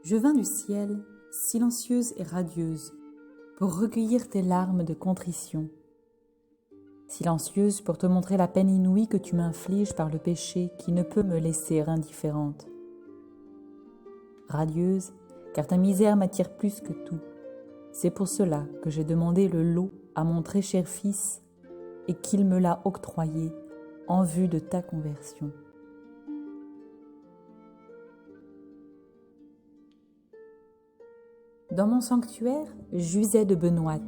Je vins du ciel, silencieuse et radieuse, pour recueillir tes larmes de contrition. Silencieuse pour te montrer la peine inouïe que tu m'infliges par le péché qui ne peut me laisser indifférente. Radieuse, car ta misère m'attire plus que tout. C'est pour cela que j'ai demandé le lot à mon très cher Fils et qu'il me l'a octroyé en vue de ta conversion. Dans mon sanctuaire, j'usais de Benoît.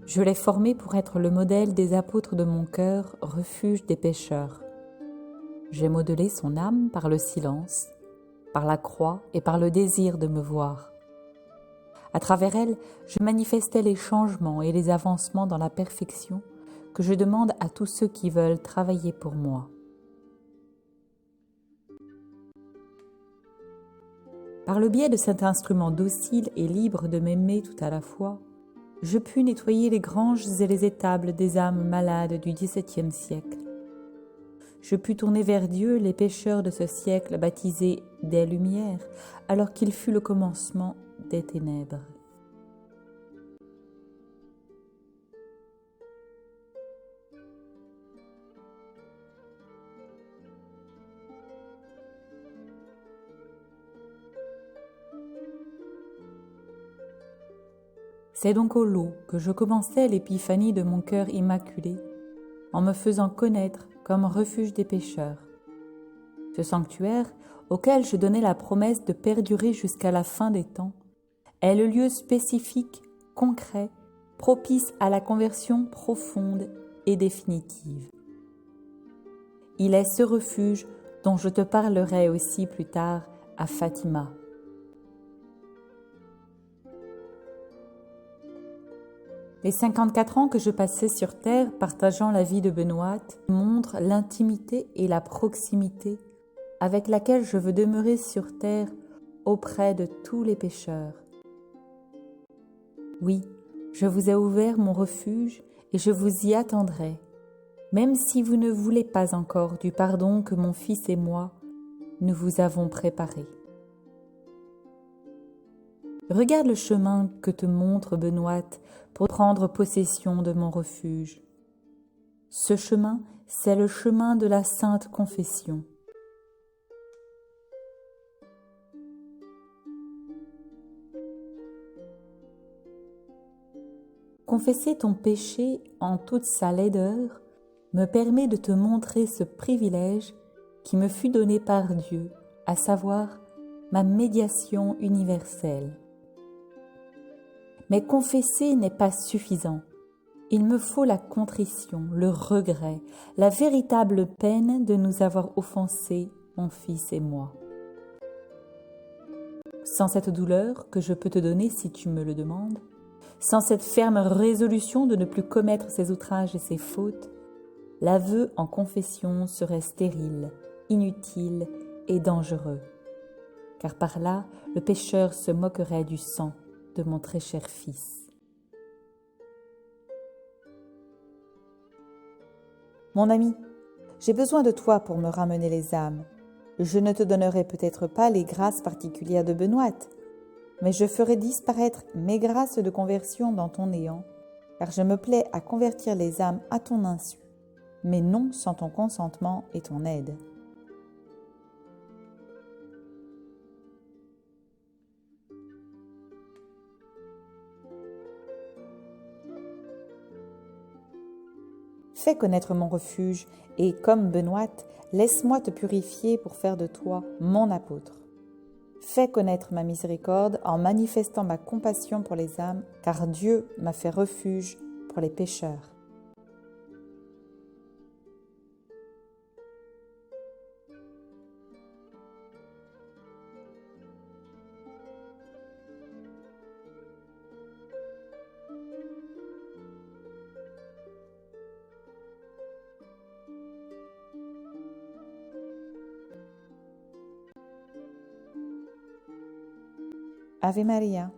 Je l'ai formé pour être le modèle des apôtres de mon cœur, refuge des pécheurs. J'ai modelé son âme par le silence, par la croix et par le désir de me voir. À travers elle, je manifestais les changements et les avancements dans la perfection que je demande à tous ceux qui veulent travailler pour moi. Par le biais de cet instrument docile et libre de m'aimer tout à la fois, je pus nettoyer les granges et les étables des âmes malades du XVIIe siècle. Je pus tourner vers Dieu les pécheurs de ce siècle baptisés des Lumières, alors qu'il fut le commencement des ténèbres. C'est donc au lot que je commençais l'épiphanie de mon cœur immaculé, en me faisant connaître comme refuge des pécheurs. Ce sanctuaire, auquel je donnais la promesse de perdurer jusqu'à la fin des temps, est le lieu spécifique, concret, propice à la conversion profonde et définitive. Il est ce refuge dont je te parlerai aussi plus tard à Fatima. Les 54 ans que je passais sur terre partageant la vie de Benoît montrent l'intimité et la proximité avec laquelle je veux demeurer sur terre auprès de tous les pécheurs. Oui, je vous ai ouvert mon refuge et je vous y attendrai, même si vous ne voulez pas encore du pardon que mon Fils et moi, nous vous avons préparé. Regarde le chemin que te montre Benoît pour prendre possession de mon refuge. Ce chemin, c'est le chemin de la Sainte Confession. Confesser ton péché en toute sa laideur me permet de te montrer ce privilège qui me fut donné par Dieu, à savoir ma médiation universelle. Mais confesser n'est pas suffisant. Il me faut la contrition, le regret, la véritable peine de nous avoir offensés, mon Fils et moi. Sans cette douleur que je peux te donner si tu me le demandes, sans cette ferme résolution de ne plus commettre ces outrages et ces fautes, l'aveu en confession serait stérile, inutile et dangereux. Car par là, le pécheur se moquerait du sang de mon très cher Fils. Mon ami, j'ai besoin de toi pour me ramener les âmes. Je ne te donnerai peut-être pas les grâces particulières de Benoît, mais je ferai disparaître mes grâces de conversion dans ton néant, car je me plais à convertir les âmes à ton insu, mais non sans ton consentement et ton aide. Fais connaître mon refuge et, comme Benoît, laisse-moi te purifier pour faire de toi mon apôtre. Fais connaître ma miséricorde en manifestant ma compassion pour les âmes, car Dieu m'a fait refuge pour les pécheurs. Ave Maria.